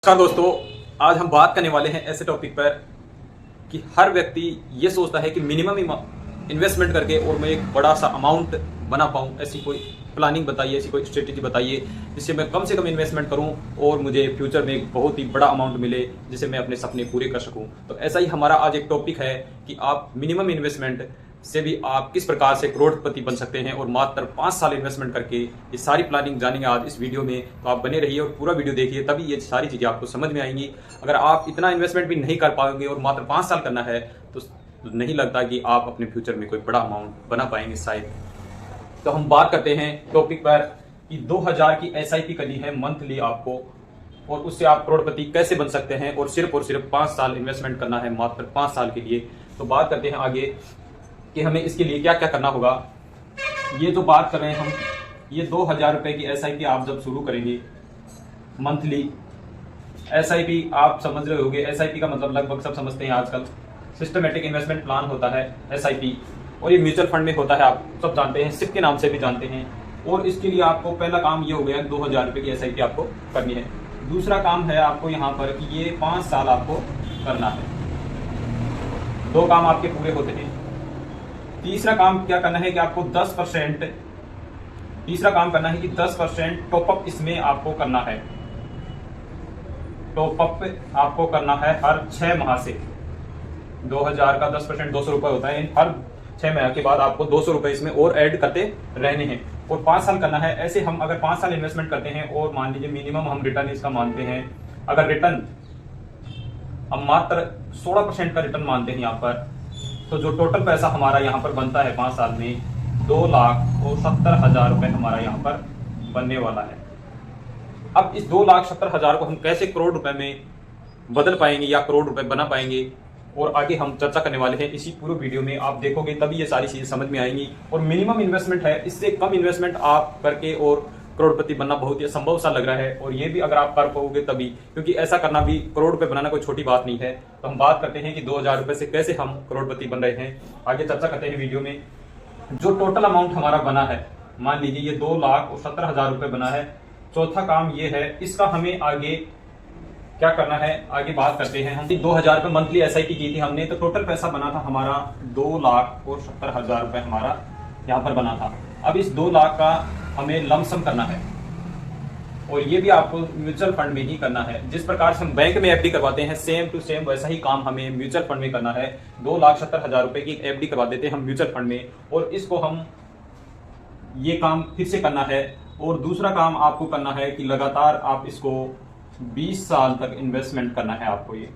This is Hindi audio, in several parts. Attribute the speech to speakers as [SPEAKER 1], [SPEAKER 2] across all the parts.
[SPEAKER 1] नमस्कार दोस्तों, आज हम बात करने वाले हैं ऐसे टॉपिक पर कि हर व्यक्ति ये सोचता है कि मिनिमम इन्वेस्टमेंट करके और मैं एक बड़ा सा अमाउंट बना पाऊँ। ऐसी कोई प्लानिंग बताइए, ऐसी कोई स्ट्रेटेजी बताइए जिससे मैं कम से कम इन्वेस्टमेंट करूं और मुझे फ्यूचर में एक बहुत ही बड़ा अमाउंट मिले जिससे मैं अपने सपने पूरे कर सकूं। तो ऐसा ही हमारा आज एक टॉपिक है कि आप मिनिमम इन्वेस्टमेंट से भी आप किस प्रकार से करोड़पति बन सकते हैं और मात्र 5 साल इन्वेस्टमेंट करके ये सारी प्लानिंग जानेंगे आज इस वीडियो में। तो आप बने रहिए और पूरा वीडियो देखिए, तभी ये सारी चीज़ें आपको समझ में आएंगी। अगर आप इतना इन्वेस्टमेंट भी नहीं कर पाएंगे और मात्र 5 साल करना है तो नहीं लगता कि आप अपने फ्यूचर में कोई बड़ा अमाउंट बना पाएंगे शायद। तो हम बात करते हैं टॉपिक पर कि 2000 की SIP करनी है मंथली आपको, और उससे आप करोड़पति कैसे बन सकते हैं और सिर्फ 5 साल इन्वेस्टमेंट करना है, मात्र 5 साल के लिए। तो बात करते हैं आगे कि हमें इसके लिए क्या क्या करना होगा। ये जो बात कर रहे हैं हम, ये 2000 रुपए की SIP आप जब शुरू करेंगे मंथली SIP, आप समझ रहे होंगे SIP का मतलब लगभग सब समझते हैं आजकल, सिस्टमेटिक इन्वेस्टमेंट प्लान होता है SIP, और ये म्यूचुअल फंड में होता है, आप सब जानते हैं, सिप के नाम से भी जानते हैं। और इसके लिए आपको पहला काम ये हो गया 2000 रुपए की SIP आपको करनी है। दूसरा काम है आपको यहाँ पर कि ये 5 साल आपको करना है। 2 काम आपके पूरे होते हैं। तीसरा काम क्या करना है कि आपको 10%, तीसरा काम करना है कि 10% टॉपअप इसमें आपको करना है। टॉपअप आपको करना है हर 6 माह से। 2000 का 10% 200 रुपए होता है, हर 6 माह के बाद आपको 200 रुपए इसमें और ऐड करते रहने हैं और 5 साल करना है। ऐसे हम अगर 5 साल इन्वेस्टमेंट करते हैं और मान लीजिए मिनिमम हम रिटर्न इसका मानते हैं, अगर रिटर्न हम मात्र 16% का रिटर्न मानते हैं यहाँ पर, तो जो टोटल पैसा हमारा यहाँ पर बनता है 5 साल में 2,70,000 रुपए हमारा यहाँ पर बनने वाला है। अब इस 2,70,000 को हम कैसे करोड़ रुपए में बदल पाएंगे या करोड़ रुपए बना पाएंगे, और आगे हम चर्चा करने वाले हैं इसी पूरे वीडियो में। आप देखोगे तभी ये सारी चीजें समझ में आएंगी। और मिनिमम इन्वेस्टमेंट है, इससे कम इन्वेस्टमेंट आप करके और करोड़पति बनना बहुत ही असंभव सा लग रहा है, और ये भी अगर आप कर पाओगे तभी, क्योंकि ऐसा करना भी, करोड़ रुपए बनाना कोई छोटी बात नहीं है। तो हम बात करते हैं कि 2000 रुपए से कैसे हम करोड़पति बन रहे हैं, आगे चर्चा करते हैं वीडियो में। जो टोटल अमाउंट हमारा बना है, मान लीजिए ये 2,70,000 रुपए बना है। चौथा काम ये है, इसका हमें आगे क्या करना है, आगे बात करते हैं। हम 2000 रुपए मंथली SIP की थी हमने, तो टोटल पैसा बना था हमारा 2,70,000 रुपए हमारा यहाँ पर बना था। अब इस 2 लाख का हमें लमसम करना है, और ये भी आपको म्यूचुअल फंड में ही करना है। जिस प्रकार से हम बैंक में FD करवाते हैं, सेम टू सेम वैसा ही काम हमें म्यूचुअल फंड में करना है। 2,70,000 रुपए की FD करवा देते हैं हम म्यूचुअल फंड में, और इसको हम ये काम फिर से करना है। और दूसरा काम आपको करना है कि लगातार आप इसको 20 साल तक इन्वेस्टमेंट करना है आपको ये,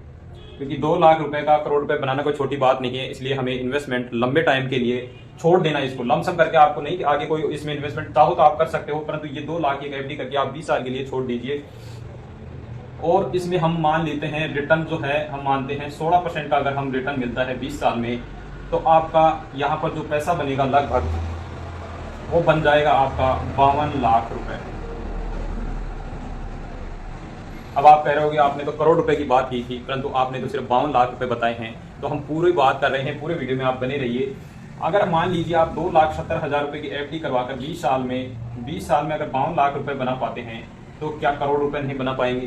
[SPEAKER 1] क्योंकि 2 लाख रुपए का करोड़ रुपए बनाना कोई छोटी बात नहीं है। इसलिए हमें इन्वेस्टमेंट लंबे टाइम के लिए छोड़ देना, इसको लमसम करके आपको नहीं कि आगे कोई इसमें इन्वेस्टमेंट चाहो तो आप कर सकते हो, परंतु ये 2 लाख की FD करके आप 20 साल के लिए छोड़ दीजिए। और इसमें हम मान लेते हैं रिटर्न जो है, हम मानते हैं 16% का अगर हम रिटर्न मिलता है 20 साल में, तो आपका यहाँ पर जो पैसा बनेगा लगभग वो बन जाएगा आपका 52 लाख रुपए। अब आप कह रहे होगे आपने तो करोड़ रुपए की बात की थी, परंतु आपने तो सिर्फ 52 लाख रुपए बताए हैं। तो हम पूरी बात कर रहे हैं, पूरे वीडियो में आप बने रहिए। अगर मान लीजिए आप 2,70,000 रुपए की FD करवाकर 20 साल में अगर 52 लाख रुपए बना पाते हैं, तो क्या करोड़ रुपए नहीं बना पाएंगे?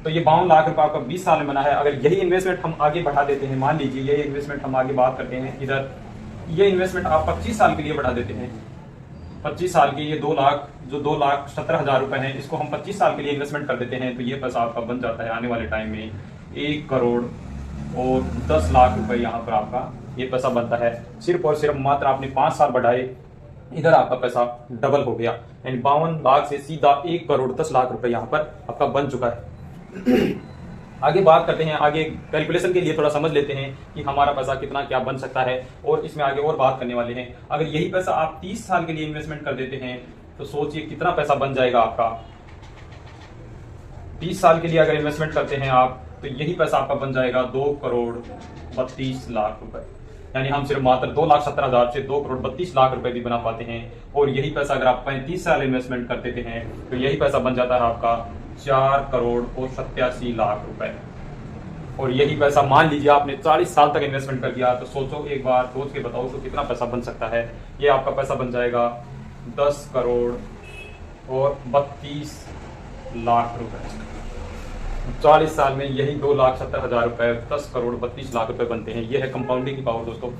[SPEAKER 1] तो ये 52 लाख रुपए आपका 20 साल में बना है। अगर यही इन्वेस्टमेंट हम आगे बढ़ा देते हैं, मान लीजिए ये इन्वेस्टमेंट हम आगे बात करते हैं, इधर ये इन्वेस्टमेंट आप 25 साल के लिए बढ़ा देते हैं। 25 साल के ये 2,70,000 रुपए हैं, इसको हम 25 साल के लिए इन्वेस्टमेंट कर देते हैं, तो ये पैसा आपका बन जाता है आने वाले टाइम में 1 करोड़ और 10 लाख रुपए। यहाँ पर आपका ये पैसा बनता है, सिर्फ और सिर्फ मात्र आपने 5 साल बढ़ाए, इधर आपका पैसा डबल हो गया, यानी 52 लाख से सीधा 1 करोड़ 10 लाख रुपए यहाँ पर आपका बन चुका है। आगे बात करते हैं, आगे कैलकुलेशन के लिए थोड़ा समझ लेते हैं कि hमारा पैसा कितना क्या बन सकता है, और इसमें आगे और बात करने वाले हैं। अगर यही पैसा आप 30 साल के लिए इन्वेस्टमेंट कर देते हैं, तो सोचिए कितना पैसा बन जाएगा आपका। 30 साल के लिए अगर इन्वेस्टमेंट करते हैं आप, तो यही पैसा आपका बन जाएगा 2 करोड़ 32 लाख रुपए। यानी हम सिर्फ मात्र 2,70,000 से 2 करोड़ 32 लाख रुपए भी बना पाते हैं। और यही पैसा अगर आप 35 साल इन्वेस्टमेंट कर देते हैं, तो यही पैसा बन जाता है आपका 4 करोड़ और 87 लाख रुपए। और यही पैसा मान लीजिए आपने 40 साल तक इन्वेस्टमेंट कर दिया, तो सोचो, एक बार सोच के बताओ तो कितना पैसा बन सकता है। ये आपका पैसा बन जाएगा 10 करोड़ और 32 लाख रुपए। 40 साल में यही 2,70,000 रुपए 10 करोड़ 32 लाख रुपए बनते हैं। यह है कंपाउंडिंग की पावर दोस्तों।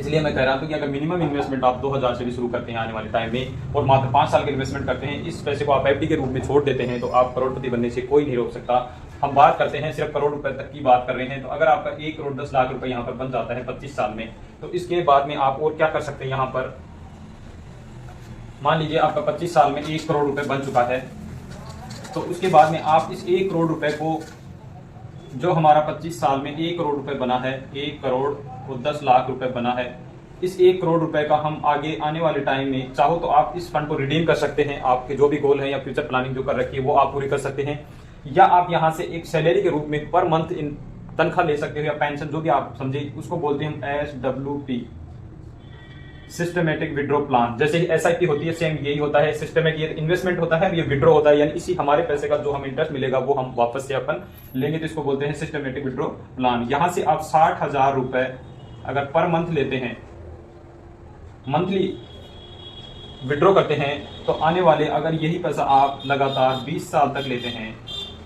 [SPEAKER 1] इसलिए मैं कह रहा हूँ कि अगर मिनिमम इन्वेस्टमेंट आप 2000 से भी शुरू करते हैं आने वाले टाइम में और मात्र 5 साल के इन्वेस्टमेंट करते हैं, इस पैसे को आप एफडी के रूप में छोड़ देते हैं, तो आप करोड़पति बनने से कोई नहीं रोक सकता। हम बात करते हैं सिर्फ करोड़ रुपए तक की बात कर रहे हैं, तो अगर आपका 1 करोड़ 10 लाख रुपए यहाँ पर बन जाता है 25 साल में, तो इसके बाद में आप और क्या कर सकते हैं। यहाँ पर मान लीजिए आपका 25 साल में 1 करोड़ रुपए बन चुका है, तो उसके बाद में आप इस 1 करोड़ रुपए को, जो हमारा 25 साल में 1 करोड़ रुपए बना है, 1 करोड़ और 10 लाख रुपए बना है, इस 1 करोड़ रुपए का हम आगे आने वाले टाइम में चाहो तो आप इस फंड को रिडीम कर सकते हैं। आपके जो भी गोल है या फ्यूचर प्लानिंग जो कर रखी है वो आप पूरी कर सकते हैं, या आप यहां से एक सैलरी के रूप में पर मंथ तनख्वाह ले सकते हो, या पेंशन जो भी आप समझे, उसको बोलते हैं हम SWP, सिस्टमेटिक विड्रॉ प्लान। जैसे ही SIP होती है, सेम यही होता है। सिस्टमेटिक ये इन्वेस्टमेंट होता है, ये विड्रॉ होता है, यानी इसी हमारे पैसे का जो हम इंटरेस्ट मिलेगा वो हम वापस से अपन लेंगे, तो इसको बोलते हैं सिस्टमेटिक विड्रॉ प्लान। यहां से आप 60,000 रुपए अगर पर मंथ लेते हैं, मंथली विड्रॉ करते हैं, तो आने वाले अगर यही पैसा आप लगातार 20 साल तक लेते हैं,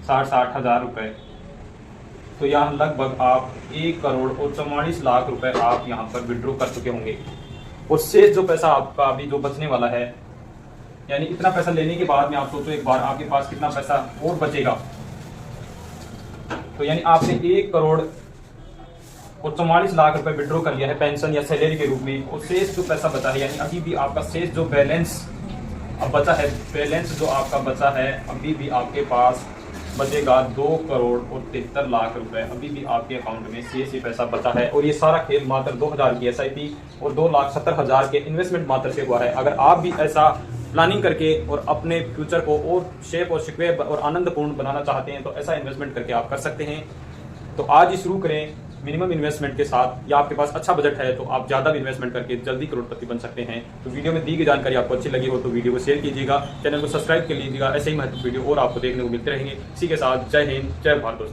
[SPEAKER 1] 60,000 रुपए, तो यहाँ लगभग आप 1 करोड़ और 44 लाख रुपए आप यहाँ पर विड्रॉ कर चुके होंगे। और शेष जो पैसा आपका अभी जो बचने वाला है, यानी इतना पैसा लेने के बाद में आप सोचो एक बार आपके पास कितना पैसा और बचेगा। तो यानी आपने 1 करोड़ और 44 लाख रुपए विड्रॉ कर लिया है पेंशन या सैलरी के रूप में, और शेष जो पैसा बचा है, यानी अभी भी आपका शेष जो बैलेंस अब बचा है, बैलेंस जो आपका बचा है, अभी भी आपके पास बचेगा 2 करोड़ और 73 लाख रुपए अभी भी आपके अकाउंट में शेष ही पैसा बचा है। और ये सारा खेल मात्र 2000 की SIP और 2,70,000 के इन्वेस्टमेंट मात्र से हुआ है। अगर आप भी ऐसा प्लानिंग करके और अपने फ्यूचर को और शेप और शिकवे और आनंदपूर्ण बनाना चाहते हैं, तो ऐसा इन्वेस्टमेंट करके आप कर सकते हैं। तो आज ही शुरू करें मिनिमम इन्वेस्टमेंट के साथ, या आपके पास अच्छा बजट है तो आप ज़्यादा भी इन्वेस्टमेंट करके जल्दी करोड़पति बन सकते हैं। तो वीडियो में दी गई जानकारी आपको अच्छी लगी हो तो वीडियो को शेयर कीजिएगा, चैनल को सब्सक्राइब कर लीजिएगा। ऐसे ही महत्वपूर्ण वीडियो और आपको देखने को मिलते रहेंगे। इसी के साथ जय हिंद, जय भारत दोस्तों।